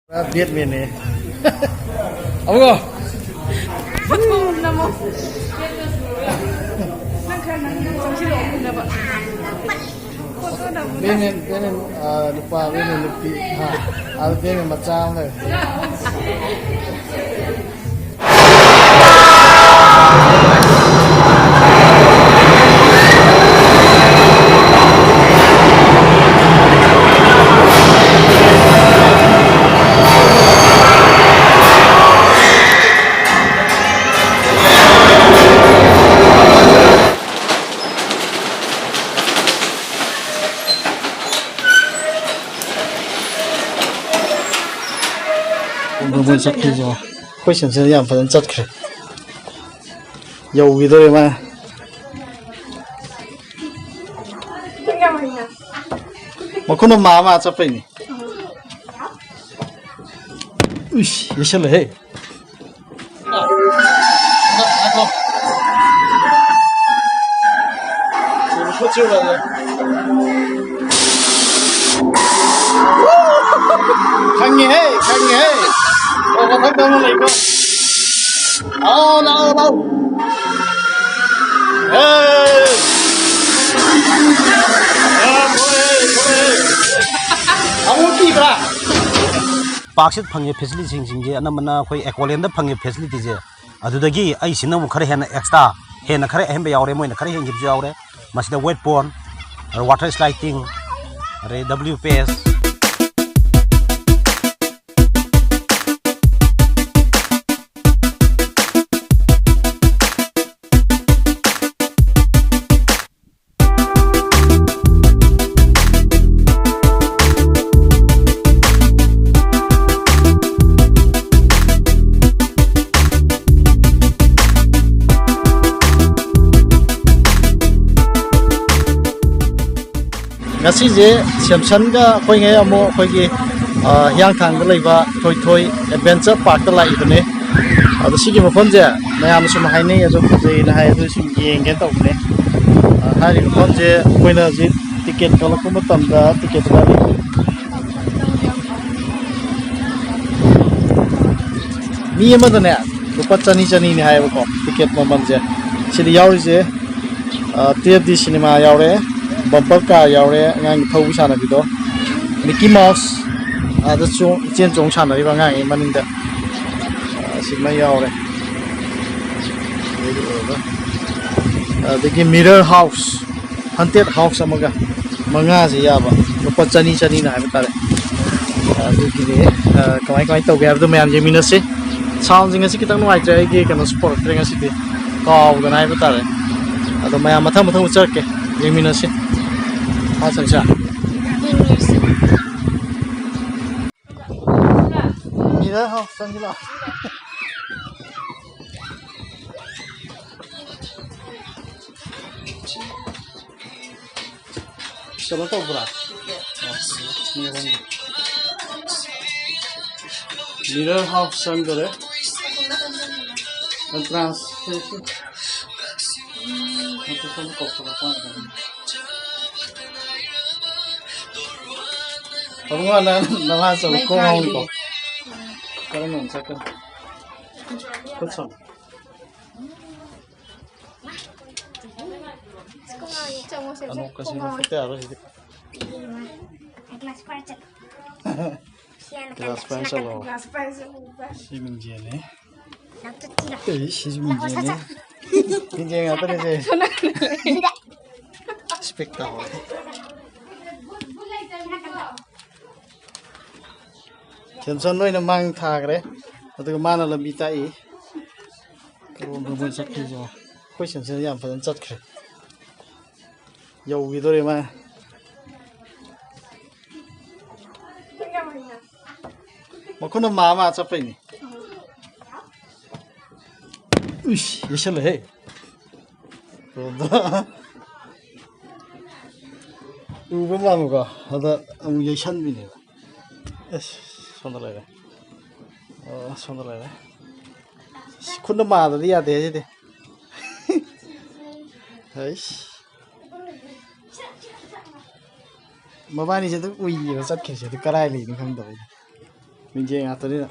biết miền này ông ơi bên lupa bên lupi bên macam thôi Mình chắc khi rồi, quay chuyển sang làm phần chất kì, dầu gì thôi mà, mà con nó mà chắc phải nhỉ, ui, vậy sao lại, không chịu rồi, khăng nghe, oh, thằng đâu này cơ, oh no, hey, ông muốn gì cả? Parksit phangye facility sing je anamana khoi aqualand da phangye facility je adudagi ai sinam khare hena extra hena khare hembe yaure moina khare hengip yaure masida wet pond water sliding re WPS ngasi je Samson ga khoi ngai amo khoi gi HIYANGTHANG ga leiba Thoithoi adventure park ta lai bane adu sigi mafon je mayam sum haine ajo je na hai du sim yeng ge taw ne hari mafon je koina ji ticket kala ko matam da ticket ga mi ma da ne rupa chani ne hai ko ticket ma man je sidi yaw je TFD cinema yaure bumper car yaure ngang thau sana bido Mickey Mouse da chen chong sana ri ba ngang manin da sigma yaure the mirror house haunted house amaga manga ji ya ba lupa chani na hai ba tare du ki kamai tau ga du mayam je minase sound jing asi kitang noi tra ge kana sport train asi de kaw ga nai ba tare ado mayam mathang chak ke ye minase हाँ संशा mirror house संगला चलो तो बुरा mirror house संगले entrance itu sama kok kamu mana nama so ko mau ko kalau non sakit kosong anu kasih foto harus itu kelas pensel loh si menjene si menjene Pinjeng apa nih sih? Spektakuler. Samson noi namang thak re, atau kemana lebih tai? Kalau mau sakit jo, kau Samson yang paling sakit. Jauh gitu deh mah. Mau kau nama apa ini? Uish, ya salah hei. Bagaimana kah? Ada amunya shan bini. Sonda lagi. Sonda lagi. Kuna mana dia ada aja deh. Hai. Mabani jadi, wih, rasat kerja itu karai nih, kan tahu. 민재 같더니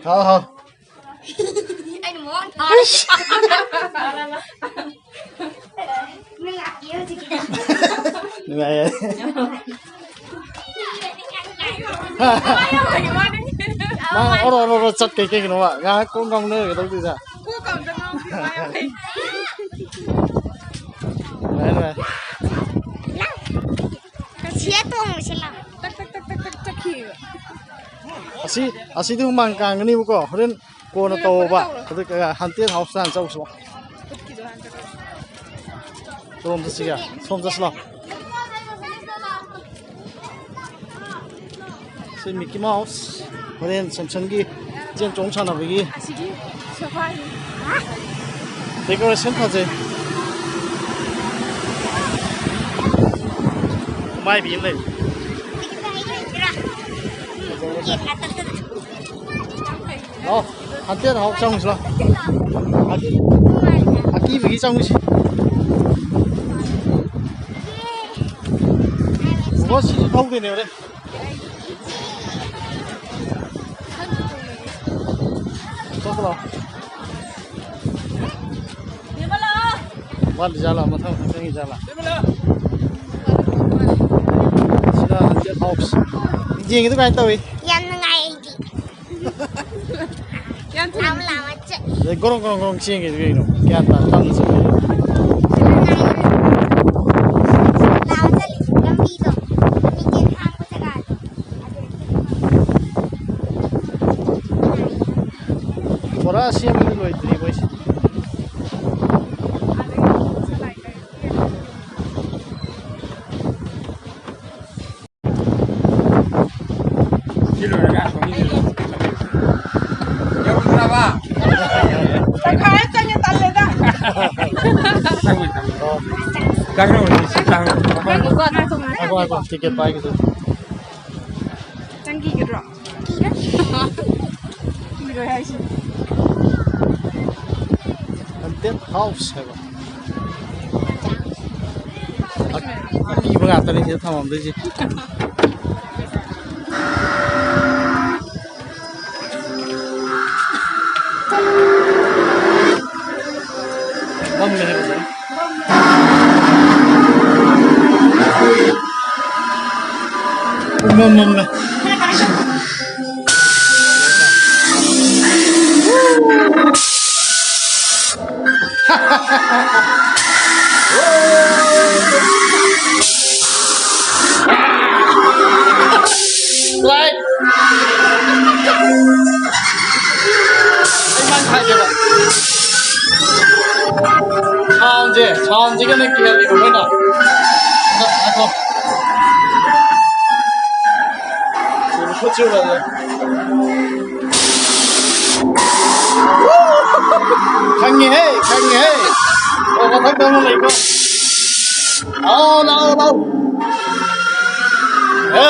하 anh muốn thôi nó ngạc yêu gì kìa này mà nó chặt cái nó ạ ngã cũng ngon nữa cái东gì ra này này chia tung xin lỗi asi tu mang kang ni ko horen ko na to ba ko ka hantir house san chau so tom ta siga som ta sla si Mickey Mouse horen samsung gi jen chong chana bi decoration ta je mai bi le đó hắn tiết học xong rồi ký vì xong rồi có gì không thì nhiều đấy tốt rồi bắt đi ra là mà không nghĩ ra là chỉ là hắn tiết học gì cái này tôi Yan Nungai làm mà chạy để gong chiên cái gì nó kia ta tăng sự làm cho lịch làm đi rồi mình kiến hàng của tất cả 뭐라 시험을 거 있더니 뭐지 아이고 티켓 바이기도 짱기 그러. 이거 해야지. 한때 하우스 해봐 이거 갔더니 이제 타면 되지 맘내 해보자 맘내 Right. 이만 가져라. 차은지가 느끼게 하려고 해놔. 아이고. 지금 코치로 가자. 강해. 잠깐만 이거. 나와. 에이.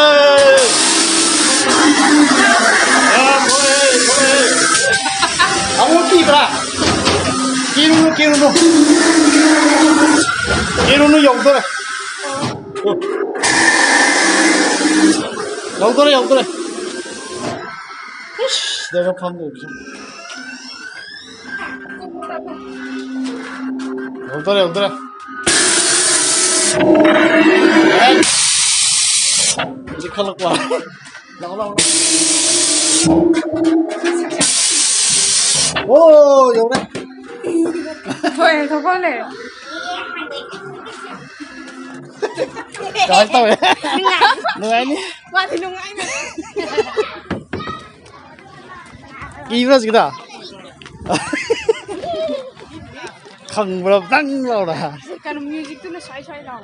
뭐해. 아무 끼브라. 기루는 영도래. 영도래. 내가 판도 없어. 영도래. 이제 칼로 와. 나와. 오, 영래. 뭐해, 저거래. Trời tôi Nungai ni Wah, thì Nungai này. Gila sih kita Khang berapa tang lo dah Kan music tuh say đâu.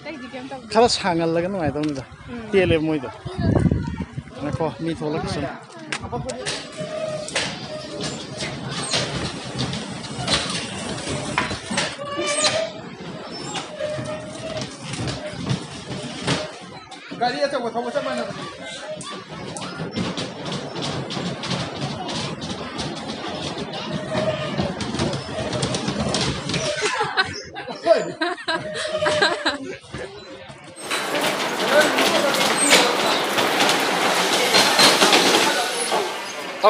Đây gì game tao. Kalau sangat lagi Nungai tau ni dah Dia le moi dah Nak kau mi tolak kesan गाड़ी अच्छा वो था वो सब मैंने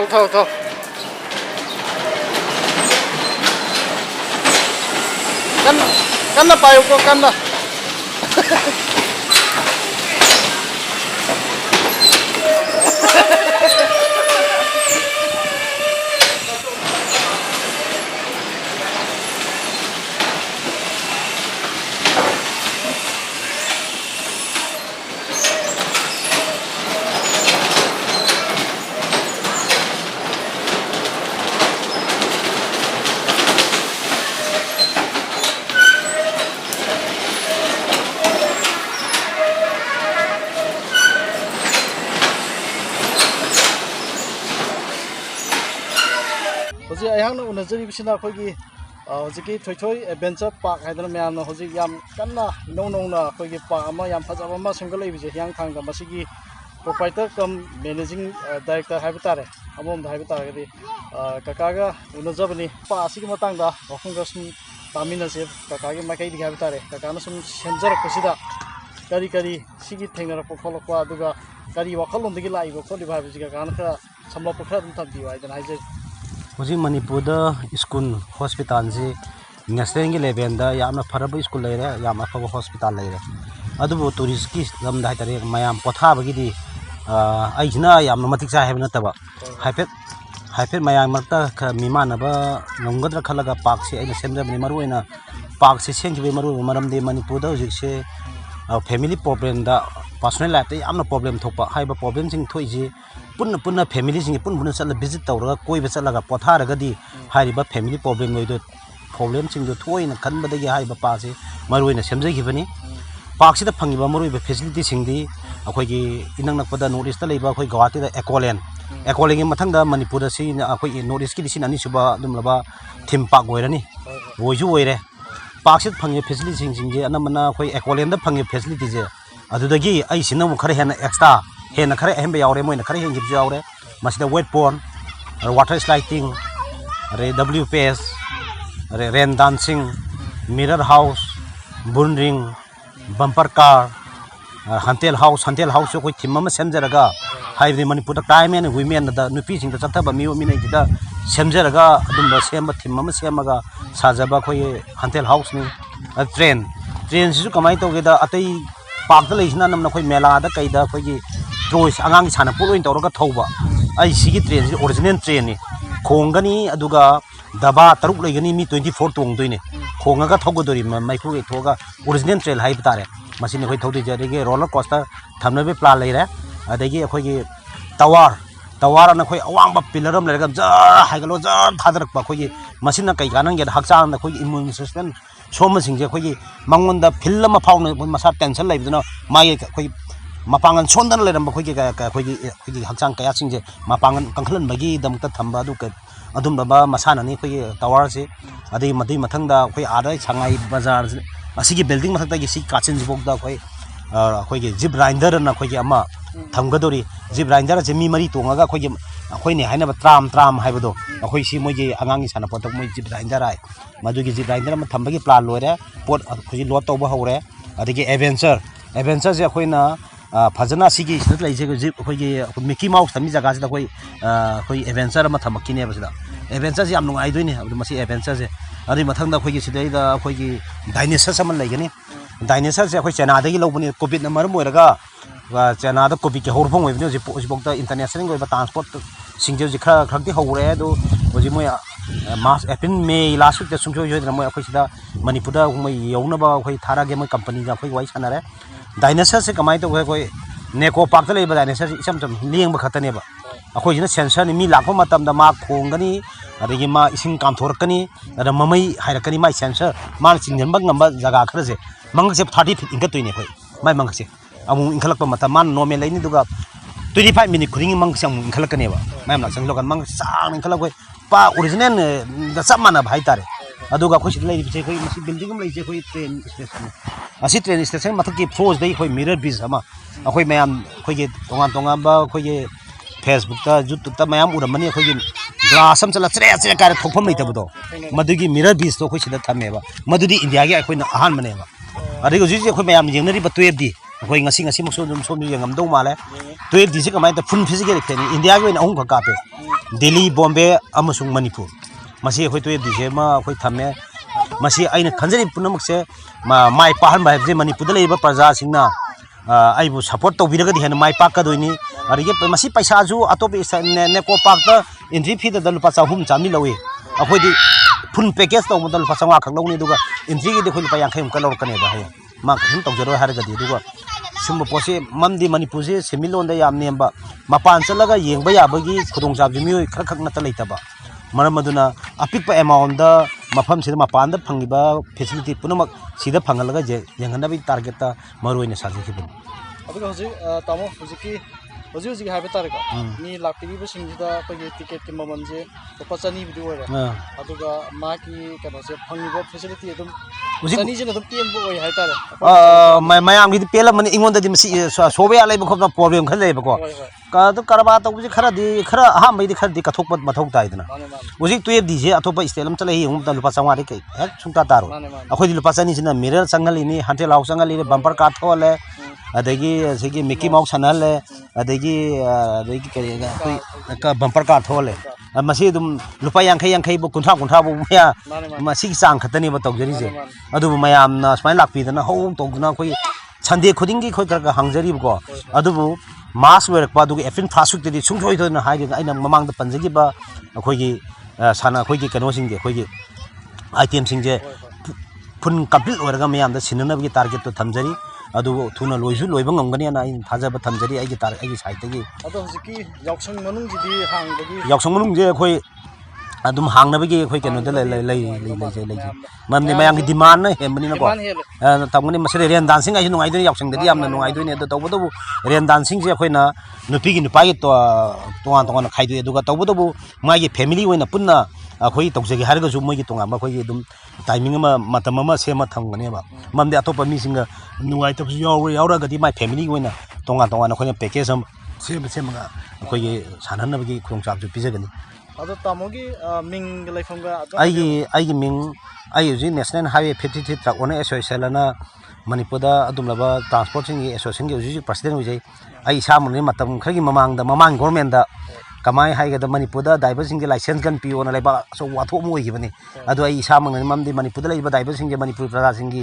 Thâu Cắn nó bay con cắn đó. Hoji ayang na unajari bisina khogi hojiki Thoithoi adventure park haidana mayam na hoji yam kanna no na khogi park ama yam phajaba ama semgalai bije HIYANGTHANG da masigi proprietor cum managing director haibitare amom da haibitare gadi kakaga unajabani pa asigi matang da wakhunga sum tamina se kakagi makai di haibitare kakana sum semjar kusida kari sigi thengara pokholokwa aduga kari wakhalon digi laibo kholi bhaibiji kakana kha samla pokha dum thambi haidana haije Hoji Manipur da school hospital ji national level da yamna faraba school leire yamna faraba hospital leire adubu tourist ki lam da tare mayam potha bagi di aijna yamna matik sa hebna taba haipet mayam marta mimana ba nonggadra khalaga park se aina semja bani maruina park se sengbe maru maram de Manipur da hojik se family problem da personal life da yamna problem thokpa haiba problem sing thoiji punna family sing punna sala visit tawra koi ba sala ga potha raga di hariba family problem loido problem sing do thoi na khanba da gi haiba pa se maruina semjai gi bani park sida phangi ba maruiba facility sing di akhoi gi inang nakpada notice ta leiba akhoi Guwahati da ecoland gi mathang da Manipur da si akhoi notice ki disin ani suba dum laba theme park oirani woju oire park sida phangi facility sing je anamana akhoi ecoland da phangi facility je adudagi ai sinamu khare hena extra hena khare ahembe yaure moina khare hengi yaure masida wet pond water sliding re WPS re rain dancing mirror house bun ring bumper car hantel house ko thimma semjaraga haibni Manipur da time and women da nupi sing da chathaba mi nei da semjaraga adum da semba thimma semaga sajaba khoi hantel house ni train sisu kamai to ge da atai park da leisna namna khoi mela da kai da khoi gi Trois angang sana puloin tawraga thoba ai sigi train original train ni khongani aduga daba taruk legani mi 24 tong doine khongaga thogodori maiku ge thoga original train hai bitare masini khoi thodi jarege roller coaster thamnabe plan leire adagi khoi gi tawar na khoi awang ba pillar am lerga jar haigalo jar thadarak ba khoi gi masina kai kanang ge hakchang na khoi immune system soma singje khoi gi mangonda philama fauna masa tension leibduna mai khoi mapangan sondan leram khoi gi hakchang kaya singje mapangan kangkhlan bagi damta thamba du ka adum ba masana ni khoi tawar se adai madai mathang da khoi adai changai bazar asigi building mathak da gi si kachin jibok da khoi gi zip rider na khoi gi ama thamgadori zip rider je mi mari tongaga khoi gi khoi ne haina ba tram haibodo khoi si moi gi angangi sana potok moi zip rider ai madu gi zip rider ma thambagi plan loire pot khoi lot tawba hore adigi adventure je khoi na Fajana sigi sida lai je khoi Mickey Mouse tami jaga sida khoi adventure ma thamaki ne basida adventure ji am nungai doine abdu masi adventure je adi mathang da khoi sida da khoi dinosaur saman lai gani dinosaur je khoi China da gi lobuni covid na maram oiraga China da covid ke horphong oi bino ji bok da international oi ba transport singje ji khra khrakti hore do hoji moi mas apin me last week da sumjo yo da moi khoi sida Manipur da moi yona ba khoi thara ge moi company da khoi wai sanare dinosaur se kamai to khoi neko park le ba dinosaur isam lieng ba khatane ba akhoi jina sensor ni mi lakpa matam da ma khongani adagi ma ising kam thorakani ada mamai hairakani mai sensor ma chinjan ba ngamba jaga khra je mang se 30 feet inga toine khoi mai mang se amu ingkhalak pa matam man normal laini duga 25 minute khuring mang sang ingkhalakane ba mai nak sang lokan mang sang ingkhalak khoi pa original da samana bhai tare aduga khoi lai bi khoi masi building am lai je khoi train station asi train station mathaki force dei khoi mirror bridge ama akhoi mayam khoi ge tonga ba khoi ge Facebook ta YouTube ta mayam uramani khoi ge glass am chala chre ka thokpham nei tabdo madugi mirror bridge to khoi sida thame ba madudi India ge khoi na ahan mane ba adigi ji khoi mayam jengnari ba 12 di ꯑꯩꯈꯣꯏ ꯉꯁꯤ ꯃꯛꯁꯨ ꯑꯗꯨꯝ ꯁꯣꯝꯗ ꯌꯦꯡꯉꯝꯗꯧ ꯃꯥꯜꯂꯦ 12D ꯁꯤ ꯀꯃꯥꯏꯅ ꯐꯨꯜ physical ꯐꯦꯟꯅꯤ ꯏꯟꯗꯤꯌꯥꯒꯤ ꯑꯣꯏꯅ ꯑꯍꯨꯝ ꯈꯛ ꯀꯥꯞꯄꯦ ꯗꯦꯜꯂꯤ ꯕꯣꯝꯕꯦ ꯑꯃꯁꯨꯡ ꯃꯅꯤꯄꯨꯔ ꯃꯁꯤ ꯑꯩꯈꯣꯏ 12D ꯁꯤ ꯑꯃ ꯑꯩꯈꯣꯏ ꯊꯝꯃꯦ ꯃꯁꯤ ꯑꯩꯅ ꯈꯟꯖꯔꯤꯕ ꯄꯨꯝꯅꯃꯛꯁꯦ ꯃꯥꯏ ꯄꯥꯛꯍꯟꯕ ꯍꯥꯏꯕꯁꯦ ꯃꯅꯤꯄꯨꯔꯗ ꯂꯩꯔꯤꯕ ꯄ꯭ꯔꯖꯥꯁꯤꯡꯅ ꯑꯩꯕꯨ ꯁꯞꯄꯣꯔꯠ ꯇꯧꯕꯤꯔꯒꯗꯤ ꯍꯦꯟꯅ ꯃꯥꯏ ꯄꯥꯛꯀꯗꯣꯏꯅꯤ ꯑꯗꯒꯤ ꯃꯁꯤ ꯄꯩꯁꯥꯁꯨ ꯑꯇꯣꯞꯄ ꯅꯦꯀꯣ ꯄꯥꯔꯛꯇ ꯑꯦꯟꯇ꯭ꯔꯤ ꯐꯤꯗ ꯂꯨꯄꯥ 100 ꯆꯥꯝꯃꯔꯤ ꯂꯧꯏ ꯑꯩꯈꯣꯏꯗꯤ ꯐꯨꯜ ꯄꯦꯀꯦꯖ ꯇꯧꯕꯗ ꯂꯨꯄꯥ 500 ꯈꯛ ꯂꯧꯅꯤ ꯑꯗꯨꯒ ꯑꯦꯟꯇ꯭ꯔꯤꯒꯤꯗꯤ ꯑꯩꯈꯣꯏ ꯂꯨꯄꯥ 50 ꯑꯃꯨꯛꯀ ꯂꯧꯔꯛꯀꯅꯦꯕ ꯍꯌꯦꯡ ꯃꯥ ꯀꯩꯁꯨꯝ ꯇꯧꯖꯔꯣꯏ ꯍꯥꯏꯔꯒꯗꯤ ꯑꯗꯨꯒ ꯁꯨꯝꯕ ꯄꯣꯠꯁꯤ ꯃꯝꯗꯤ ꯃꯅꯤꯄꯨꯔꯁꯤ ꯁꯦꯟꯃꯤꯠꯂꯣꯟꯗ ꯌꯥꯝ ꯅꯦꯝꯕ ꯃꯄꯥꯟ ꯆꯠꯂꯒ ꯌꯦꯡꯕ ꯌꯥꯕꯒꯤ ꯈꯨꯗꯣꯡꯆꯥꯕꯁꯤ ꯃꯤꯑꯣꯏ ꯈꯔ ꯈꯛ ꯅꯠꯇ ꯂꯩꯇꯕ ꯃꯔꯝ ꯑꯗꯨꯅ ꯑꯄꯤꯛꯄ ꯑꯦꯃꯥꯎꯟꯗ ꯃꯐꯝꯁꯤꯗ ꯃꯄꯥꯟꯗ ꯐꯪꯉꯤꯕ ꯐꯦꯁꯤꯂꯤꯇꯤ ꯄꯨꯝꯅꯃꯛ ꯁꯤꯗ ꯐꯪꯍꯜꯂꯒ ꯌꯦꯡꯍꯟꯅꯕꯒꯤ ꯇꯥꯔꯒꯦꯠꯇ ꯃꯔꯨꯑꯣꯏꯅ ꯁꯥꯖꯈꯤꯕꯅꯤ ꯑꯗꯨꯒ ꯍꯧꯖꯤꯛ ꯇꯥꯃꯣ ꯍꯧꯖꯤꯛ ꯍꯥꯏꯕ ꯇꯥꯔꯦꯀꯣ ꯃꯤ ꯂꯥꯛꯄꯤꯔꯤꯕꯁꯤꯡꯁꯤꯗ ꯑꯩꯈꯣꯏꯒꯤ ꯇꯤꯀꯦꯠꯀꯤ ꯃꯃꯜꯁꯦ ꯂꯨꯄꯥ 200 ꯑꯣꯏꯔꯦ ꯑꯗꯨꯒ ꯃꯥꯒꯤ ꯀꯩꯅꯣꯁꯦ ꯐꯪꯉꯤꯕ ꯐꯦꯁꯤꯂꯤꯇꯤ ꯑꯗꯨꯝ 200ꯁꯤꯅ ꯑꯗꯨꯝ ꯄꯦꯟꯕ ꯑꯣꯏ ꯍꯥꯏꯇꯥꯔꯦ ꯃꯌꯥꯝꯒꯤꯗꯤ ꯄꯦꯜꯂꯝꯃꯅꯤ ꯑꯩꯉꯣꯟꯗꯗꯤ ꯃꯁꯤ ꯁꯣꯕ ꯌꯥ ꯂꯩꯕ ꯈꯣꯠꯄ ꯄ꯭ꯔꯣꯕ꯭ꯂꯦꯝ ꯈꯔ ꯂꯩꯌꯦꯕꯀꯣ ꯑꯗꯨ ꯀꯔꯕꯥꯔ ꯇꯧꯕꯁꯤ ꯈꯔ ꯑꯍꯥꯟꯕꯩꯗꯤ ꯈꯔꯗꯤ ꯀꯠꯊꯣꯛꯄ ꯃꯊꯧ ꯇꯥꯏꯗꯅ ꯍꯧꯖꯤꯛ 12D ꯁꯤ ꯑꯇꯣꯞꯄ ꯏꯁꯇꯦꯠ ꯑꯃ ꯆꯠꯂꯒ ꯌꯦꯡꯕ ꯃꯇꯝꯗ ꯂꯨꯄꯥ 150 ꯀꯩ ꯍꯦꯛ ꯁꯨꯡꯇꯥ ꯇꯥꯔꯣꯏ ꯑꯩꯈꯣꯏꯗꯤ ꯂꯨꯄꯥ 200ꯁꯤꯅ ꯃꯤꯔꯔ ꯆꯪꯍꯜꯂꯤꯅꯤ ꯍꯟꯇꯦꯜ ꯍꯥꯎꯁ ꯆꯪꯍꯜꯂꯤꯅꯤ ꯕꯝꯄꯔ ꯀꯥꯔ ꯊꯣꯛꯍꯜꯂꯦ ꯑꯗꯒꯤ ꯁꯤꯒꯤ ꯃꯤꯀꯤ ꯃꯥꯎꯁ ꯁꯥꯟꯅꯍꯜꯂꯦ ꯑꯗꯒꯤ ꯀꯔꯤ ꯑꯩꯈꯣꯏ ꯕꯝꯄꯔ ꯀꯥꯔ ꯊꯣꯛꯍꯜꯂꯦ ꯃꯁꯤ ꯑꯗꯨꯝ ꯂꯨꯄꯥ 50 30 ꯐꯥꯎ ꯃꯁꯤꯒꯤ ꯆꯥꯡ ꯈꯛꯇꯅꯦꯕ ꯇꯧꯖꯔꯤꯁꯦ ꯑꯗꯨꯕꯨ ꯃꯌꯥꯝꯅ ꯁꯨꯃꯥꯏꯅ ꯂꯥꯛꯄꯤꯗꯅ ꯍꯧ ꯇꯧꯗꯅ ꯑꯩꯈꯣꯏ ꯁꯟꯗꯦ ꯈꯨꯗꯤꯡꯒꯤ ꯑꯩꯈꯣꯏ ꯈꯔ ꯍꯥꯡꯖꯔꯤꯕꯀꯣ ꯑꯗꯨꯕꯨ ꯃꯥꯁ ꯑꯣꯏꯔꯛꯄ ꯑꯗꯨꯒ ꯑꯦꯐꯤꯟ ꯐꯥꯁ ꯋꯤꯛꯇꯗꯤ ꯁꯨꯡꯁꯣꯏꯗꯅ ꯍꯥꯏꯔꯒ ꯑꯩꯅ ꯃꯃꯥꯡꯗ ꯄꯟꯖꯈꯤꯕ ꯑꯩꯈꯣꯏꯒꯤ ꯑꯩꯈꯣꯏꯒꯤ ꯀꯩꯅꯣꯁꯤꯡꯁꯦ ꯑꯩꯈꯣꯏꯒꯤ ꯑꯥꯏꯇꯦꯝꯁꯤꯡꯁꯦ ꯐꯨꯟ ꯀꯝꯄ꯭ꯂꯤꯠ ꯑꯣꯏꯔꯒ ꯃꯌꯥꯝꯗ ꯁꯤꯟꯅꯅꯕꯒꯤ ꯇꯥꯔꯒꯦꯠꯇꯣ ꯊꯝꯖꯔꯤ ꯑꯗꯨ ꯊꯨꯅ ꯂꯣꯏꯕ ꯉꯝꯒꯅꯤꯅ ꯑꯩꯅ ꯊꯥꯖꯕ ꯊꯝꯖꯔꯤ ꯑꯩꯒꯤ ꯁꯥꯏꯠꯇꯒꯤ ꯑꯗꯣ ꯍꯧꯖꯤꯛꯀꯤ ꯌꯥꯎꯁꯪ ꯃꯅꯨꯡꯁꯤꯗꯤ ꯍꯥꯡꯕꯒꯤ ꯌꯥꯎꯁꯪ ꯃꯅꯨꯡꯁꯦ ꯑꯩꯈꯣꯏ ꯑꯗꯨꯝ ꯍꯥꯡꯅꯕꯒꯤ ꯑꯩꯈꯣꯏ ꯀꯩꯅꯣꯗ ꯂꯩꯖꯩ ꯃꯔꯝꯗꯤ ꯃꯌꯥꯝꯒꯤ ꯗꯤꯃꯥꯟꯅ ꯍꯦꯟꯕꯅꯤꯅꯀꯣ ꯇꯧꯒꯅꯤ ꯃꯁꯤꯗ ꯔꯦꯟ ꯗꯥꯟꯁꯤꯡ ꯍꯥꯏꯁꯤ ꯅꯨꯡꯉꯥꯏꯗꯣꯏꯅꯤ ꯌꯥꯎꯁꯪꯗꯗꯤ ꯌꯥꯝꯅ ꯅꯨꯡꯉꯥꯏꯗꯣꯏꯅꯤ ꯑꯗꯣ ꯇꯧꯕꯇꯕꯨ ꯔꯦꯟ ꯗꯥꯟꯁꯤꯡꯁꯦ ꯑꯩꯈꯣꯏꯅ ꯅꯨꯄꯤꯒꯤ ꯅꯨꯄꯥꯒꯤ ꯇꯣꯉꯥꯟ ꯈꯥꯏꯗꯣꯛꯏ ꯑꯗꯨꯒ ꯇꯧꯕꯇꯕꯨ ꯃꯥꯒꯤ ꯐꯦꯃꯤꯂꯤ ꯑꯣꯏꯅ ꯄꯨꯟꯅ ꯑꯩꯈꯣꯏ ꯇꯧꯖꯒꯦ ꯍꯥꯏꯔꯒꯁꯨ ꯃꯣꯏꯒꯤ ꯇꯣꯉꯥꯟꯕ ꯑꯩꯈꯣꯏꯒꯤ ꯑꯗꯨꯝ ꯇꯥꯏꯃꯤꯡ ꯑꯃ ꯃꯇꯝ ꯑꯃ ꯁꯦꯝꯃ ꯊꯝꯒꯅꯦꯕ ꯃꯔꯝꯗꯤ ꯑꯇꯣꯞꯄ ꯃꯤꯁꯤꯡꯒ ꯅꯨꯡꯉꯥꯏꯇꯕꯁꯨ ꯌꯥꯎꯔꯒꯗꯤ ꯃꯥꯏ ꯐꯦꯃꯤꯂꯤꯒꯤ ꯑꯣꯏꯅ ꯇꯣꯉꯥꯟ ꯑꯩꯈꯣꯏꯅ ꯄꯦꯀꯦꯖ ꯑꯃ ꯁꯦꯝꯃꯒ ꯑꯩꯈꯣꯏꯒꯤ ꯁꯥꯟꯅꯅꯕꯒꯤ ꯈꯨꯗꯣꯡꯆꯥꯕꯁꯨ ꯄꯤꯖꯒꯅꯤ ꯑꯗꯣ ꯇꯥꯃꯣꯒꯤ ꯃꯤꯡꯒ ꯂꯩꯐꯝꯒ ꯑꯩꯒꯤ ꯃꯤꯡ ꯑꯩ ꯍꯧꯖꯤꯛ national highway 53 truck honour association ꯑꯅ ꯃꯅꯤꯄꯨꯔꯗ ꯑꯗꯨꯝꯂꯕ ꯇ꯭ꯔꯥꯟꯁꯄꯣꯔꯠꯁꯤꯡꯒꯤ ꯑꯦꯁꯣꯁꯤꯌꯦꯁꯟꯒꯤ ꯍꯧꯖꯤꯛ ꯄ꯭ꯔꯁꯤꯗꯦꯟ ꯑꯣꯏꯖꯩ ꯑꯩ ꯏꯁꯥꯃꯛꯅꯤ ꯃꯇꯝ ꯈꯔꯒꯤ ꯃꯃꯥꯡ ꯒꯣꯔꯃꯦꯟꯗ ꯀꯃꯥꯏ ꯍꯥꯏꯒꯗ ꯃꯅꯤꯄꯨꯔꯗ ꯗ꯭राꯏꯚꯔꯁꯤꯡꯁꯦ ꯂꯥꯏꯁꯦꯟꯁ ꯒꯟ ꯄꯤꯌꯣꯅ ꯂꯩꯕꯥꯛ ꯑꯆꯧꯕ ꯋꯥꯊꯣꯛ ꯑꯃ ꯑꯣꯏꯈꯤꯕꯅꯤ ꯑꯗꯣ ꯑꯩ ꯏꯁꯥꯃꯛꯅꯤ ꯃꯔꯝꯗꯤ ꯃꯅꯤꯄꯨꯔꯗ ꯂꯩꯔꯤꯕ ꯗ꯭राꯏꯚꯔꯁꯤꯡꯁꯦ ꯃꯅꯤꯄꯨꯔ ꯄ꯭ꯔꯖꯥꯁꯤꯡꯒꯤ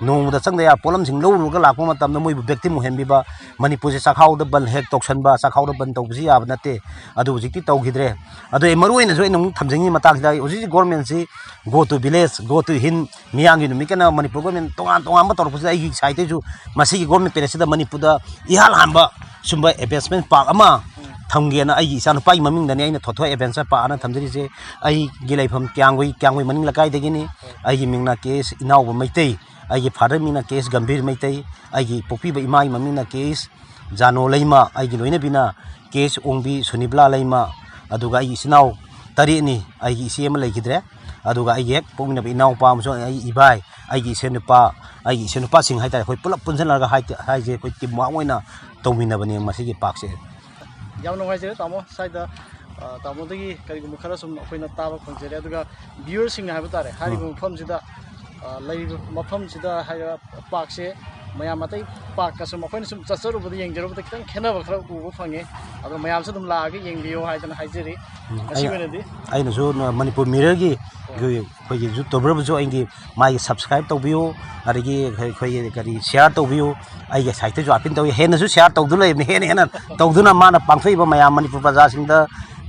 ꯅꯣꯡꯃꯗ ꯆꯪꯗ ꯌꯥꯕ ꯄꯣꯠꯂꯝꯁꯤꯡ ꯂꯧꯔꯨꯔꯒ ꯂꯥꯛꯄ ꯃꯇꯝꯗ ꯃꯣꯏꯕꯨ ꯚꯦꯛꯇꯤꯝ ꯑꯣꯏꯍꯟꯕꯤꯕ ꯃꯅꯤꯄꯨꯔꯁꯦ ꯆꯥꯛꯈꯥꯎꯗ ꯕꯟ ꯍꯦꯛ ꯇꯧꯁꯟꯕ ꯆꯥꯛꯈꯥꯎꯗ ꯕꯟ ꯇꯧꯕꯁꯤ ꯌꯥꯕ ꯅꯠꯇꯦ ꯑꯗꯨ ꯍꯧꯖꯤꯛꯇꯤ ꯇꯧꯈꯤꯗ꯭ꯔꯦ ꯑꯗꯣ ꯃꯔꯨꯑꯣꯏꯅꯁꯨ ꯑꯩꯅ ꯑꯃꯨꯛ ꯊꯝꯖꯅꯤꯡꯉꯤ ꯃꯇꯥꯡꯁꯤꯗ ꯍꯧꯖꯤꯛ ꯒꯣꯔꯃꯦꯟꯁꯤ go to village go to ꯍꯤꯟ ꯃꯤꯌꯥꯝꯒꯤ ꯅꯨꯃꯤꯠꯀꯅ ꯃꯅꯤꯄꯨꯔ ꯒꯣꯔꯃꯦꯟ ꯇꯣꯉꯥꯟꯕ ꯇꯧꯔꯛꯄꯁꯤꯗ ꯑꯩꯒꯤ ꯁꯥꯏꯠꯇꯩꯁꯨ ꯃꯁꯤꯒꯤ ꯒꯣꯔꯃꯦꯟ ꯄꯦꯔꯦꯠꯁꯤꯗ ꯃꯅꯤꯄꯨꯔꯗ ꯏꯍꯥꯟ ꯍꯥꯟꯕ ꯁꯨꯝꯕ ꯑꯦꯗꯚꯦꯟꯁꯃꯦꯟ ꯄꯥꯔꯛ ꯑꯃ ꯊꯝꯒꯦꯅ ꯑꯩꯒꯤ ꯏꯆꯥꯅꯨꯄꯥꯒꯤ ꯃꯃꯤꯡꯗꯅꯤ ꯑꯩꯅ ꯊꯣꯊꯣꯏ ꯑꯦꯗꯚꯦꯟꯆꯔ ꯄꯥꯔꯛꯅ ꯊꯝꯖꯔꯤꯁꯦ ꯑꯩꯒꯤ ꯂꯩꯐꯝ ꯀ꯭ꯌꯥꯡꯒꯣꯏ ꯃꯅꯤꯡ ꯂꯩꯀꯥꯏꯗꯒꯤꯅꯤ ꯑꯩꯒꯤ ꯃꯤꯡꯅ ꯀꯦꯁ ꯏꯅꯥꯎꯕ ꯃꯩꯇꯩ ꯑꯩꯒꯤ ꯐꯥꯗꯔ ꯃꯤꯡꯅ ꯀꯦꯁ ꯒꯝꯚꯤꯔ ꯃꯩꯇꯩ ꯑꯩꯒꯤ ꯄꯣꯛꯄꯤꯕ ꯏꯃꯥꯒꯤ ꯃꯃꯤꯡꯅ ꯀꯦꯁ ꯖꯥꯅꯣ ꯂꯩꯃ ꯑꯩꯒꯤ ꯂꯣꯏꯅꯕꯤꯅ ꯀꯦꯁ ꯑꯣꯡꯕꯤ ꯁꯨꯅꯤꯕꯂꯥ ꯂꯩꯃ ꯑꯗꯨꯒ ꯑꯩꯒꯤ ꯏꯆꯤꯟ ꯏꯅꯥꯎ 8ꯅꯤ ꯑꯩꯒꯤ ꯏꯆꯦ ꯑꯃ ꯂꯩꯈꯤꯗ꯭ꯔꯦ ꯑꯗꯨꯒ ꯑꯩꯒꯤ ꯍꯦꯛ ꯄꯣꯛꯃꯤꯟꯅꯕ ꯏꯅꯥꯎꯄꯥ ꯑꯃꯁꯨꯡ ꯑꯩꯒꯤ ꯏꯕꯥꯏ ꯑꯩꯒꯤ ꯏꯆꯦꯅꯨꯄꯥꯁꯤꯡ ꯍꯥꯏꯇꯥꯔꯦ ꯑꯩꯈꯣꯏ ꯄꯨꯂꯞ ꯄꯨꯟꯁꯤꯜꯂꯒ ꯍꯥꯏꯁꯦ ꯑꯩꯈꯣꯏ ꯇꯤꯝ ꯋꯥꯛ ꯑꯣꯏꯅ ꯇꯧꯃꯤꯟꯅꯕꯅꯦ ꯃꯁꯤꯒꯤ ꯄꯥꯔꯛꯁꯦ ꯌꯥꯝ ꯅꯨꯡꯉꯥꯏꯖꯔꯦ ꯇꯥꯃꯣ ꯁ꯭ꯋꯥꯏꯗ ꯇꯥꯃꯣꯗꯒꯤ ꯀꯔꯤꯒꯨꯝꯕ ꯈꯔ ꯁꯨꯝ ꯑꯩꯈꯣꯏꯅ ꯇꯥꯕ ꯐꯪꯖꯔꯦ ꯑꯗꯨꯒ ꯚ꯭ꯌꯨꯋꯔꯁꯤꯡꯅ ꯍꯥꯏꯕ ꯇꯥꯔꯦ ꯍꯥꯏꯔꯤꯕ ꯃꯐꯝꯁꯤꯗ ꯂꯩꯔꯤꯕ ꯃꯐꯝꯁꯤꯗ ꯍꯥꯏꯔꯤꯕ ꯄꯥꯔꯛꯁꯦ ꯃꯌꯥꯝ ꯑꯇꯩ ꯄꯥꯔꯛꯀ ꯁꯨꯝ ꯑꯩꯈꯣꯏꯅ ꯁꯨꯝ ꯆꯠꯆꯔꯨꯕꯗ ꯌꯦꯡꯖꯔꯨꯕꯗ ꯈꯤꯇꯪ ꯈꯦꯠꯅꯕ ꯈꯔ ꯎꯕ ꯐꯪꯉꯦ ꯑꯗꯣ ꯃꯌꯥꯝꯁꯨ ꯑꯗꯨꯝ ꯂꯥꯛꯑꯒ ꯌꯦꯡꯕꯤꯌꯣ ꯍꯥꯏꯗꯅ ꯍꯥꯏꯖꯔꯤ ꯉꯁꯤ ꯑꯣꯏꯅꯗꯤ ꯑꯩꯅꯁꯨ ꯃꯅꯤꯄꯨꯔ ꯃꯤꯔꯔꯒꯤ ꯑꯩꯈꯣꯏꯒꯤ ꯌꯨꯇꯨꯕꯔꯕꯨꯁꯨ ꯑꯩꯒꯤ ꯃꯥꯒꯤ ꯁꯕꯁꯀ꯭ꯔꯥꯏꯕ ꯇꯧꯕꯤꯌꯨ ꯑꯗꯒꯤ ꯑꯩꯈꯣꯏꯒꯤ ꯀꯔꯤ ꯁꯤꯌꯥꯔ ꯇꯧꯕꯤꯌꯨ ꯑꯩꯒꯤ ꯁꯥꯏꯠꯇꯁꯨ ꯑꯄꯤꯜ ꯇꯧꯋꯤ ꯍꯦꯟꯅꯁꯨ ꯁꯤꯌꯥꯔ ꯇꯧꯗꯨꯅ ꯂꯩꯕꯅꯤ ꯍꯦꯟꯅ ꯇꯧꯗꯨꯅ ꯃꯥꯅ ꯄꯥꯡꯊꯣꯛꯏꯕ ꯃꯌꯥꯝ ꯃꯅꯤꯄꯨꯔ ప్రజꯥꯁꯤꯡꯗ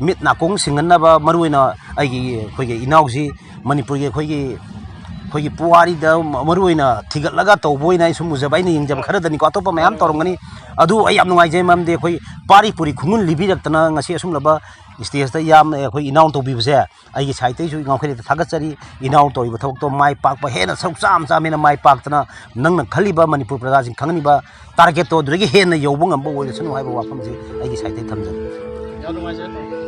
ꯃꯤꯠ ꯅꯥꯀꯣꯡ ꯁꯤꯡꯍꯟꯅꯕ ꯃꯔꯨꯑꯣꯏꯅ ꯑꯩꯈꯣꯏꯒꯤ ꯏꯅꯥꯎꯁꯤ ꯃꯅꯤꯄꯨꯔꯒꯤ ꯑꯩꯈꯣꯏꯒꯤ ꯄꯨꯋꯥꯔꯤꯗ ꯃꯔꯨꯑꯣꯏꯅ ꯊꯤꯒꯠꯂꯒ ꯇꯧꯕ ꯑꯣꯏꯅ ꯑꯩ ꯁꯨꯝ ꯎꯖꯕ ꯑꯩꯅ ꯌꯦꯡꯖꯕ ꯈꯔꯗꯅꯤꯀꯣ ꯑꯇꯣꯞꯄ ꯃꯌꯥꯝ ꯇꯧꯔꯝꯒꯅꯤ ꯑꯗꯨ ꯑꯩ ꯌꯥꯝ ꯅꯨꯡꯉꯥꯏꯖꯩ ꯃꯔꯝꯗꯤ ꯑꯩꯈꯣꯏ ꯄꯥꯔꯤ ꯄꯨꯔꯤ ꯈꯨꯡꯒꯨꯟ ꯂꯤꯕꯤꯔꯛꯇꯅ ꯉꯁꯤ ꯑꯁꯨꯝꯂꯕ ꯁ꯭ꯇꯦꯖꯇ ꯌꯥꯝꯅ ꯑꯩꯈꯣꯏ ꯏꯅꯥꯎ ꯇꯧꯕꯤꯕꯁꯦ ꯑꯩꯒꯤ ꯁꯥꯏꯠꯇꯩꯁꯨ ꯉꯥꯎꯈꯩꯗ ꯊꯥꯒꯠꯆꯔꯤ ꯏꯅꯥꯎ ꯇꯧꯔꯤꯕ ꯊꯕꯛꯇꯣ ꯃꯥꯏ ꯄꯥꯛꯄ ꯍꯦꯟꯅ ꯁꯔꯨꯛ ꯆꯥꯝꯃꯦꯅ ꯃꯥꯏ ꯄꯥꯛꯇꯅ ꯅꯪꯅ ꯈꯜꯂꯤꯕ ꯃꯅꯤꯄꯨꯔ ꯄ꯭ꯔꯖꯥꯁꯤꯡ ꯈꯪꯍꯟꯅꯤꯡꯕ ꯇꯥꯔꯒꯦꯠꯇꯣ ꯑꯗꯨꯗꯒꯤ ꯍꯦꯟꯅ ꯌꯧꯕ ꯉꯝꯕ ꯑꯣꯏꯔꯁꯅꯨ ꯍꯥꯏꯕ ꯋꯥꯐꯝꯁꯤ ꯑꯩꯒꯤ ꯁꯥꯏꯠꯇꯩ ꯊꯝꯖꯔꯤ ꯌꯥꯝ ꯅꯨꯡꯉꯥꯏꯖꯔꯦ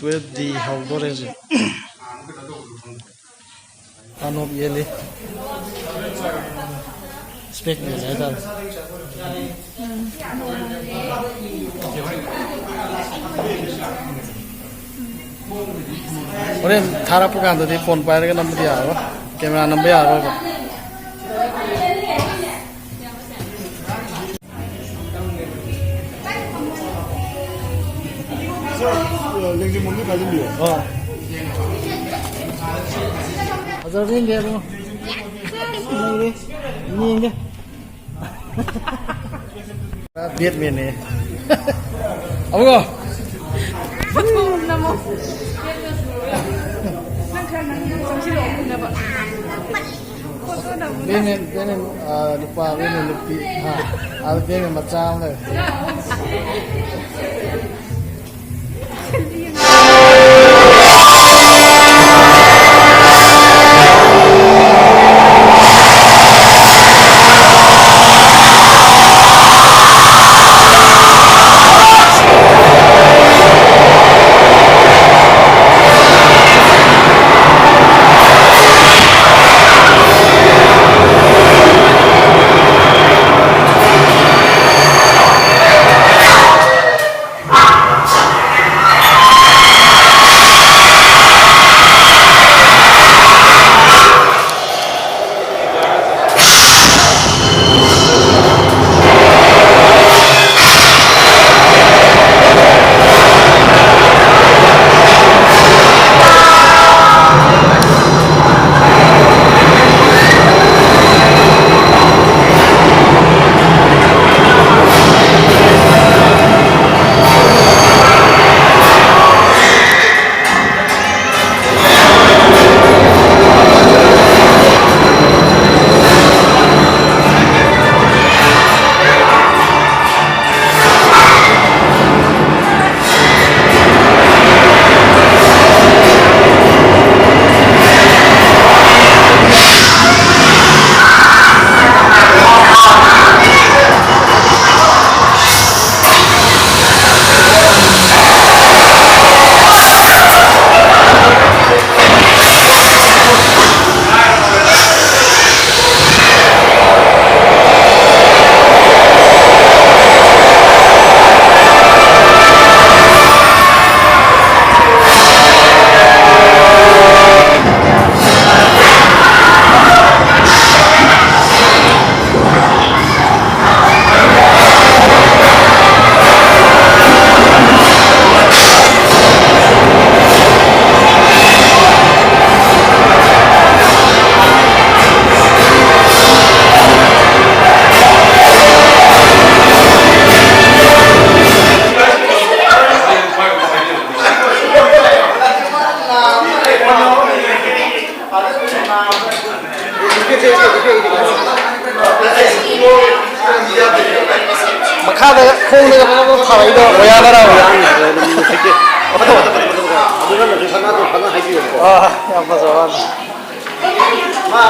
12D haudoren je anop yele spec ne ada oren thara pukanda de phone paira ga number ya ba camera number ya ba 랭지 몸이 가진비요. Azar ring ge bu. Ni ge. Biết miền này. Ông go. Namo. Nang kan nang samsi lo na ba. Bên lupa bên lupi ha. Al bên macam le. makada khong ne ko thai do oya gara oya yam pa so ma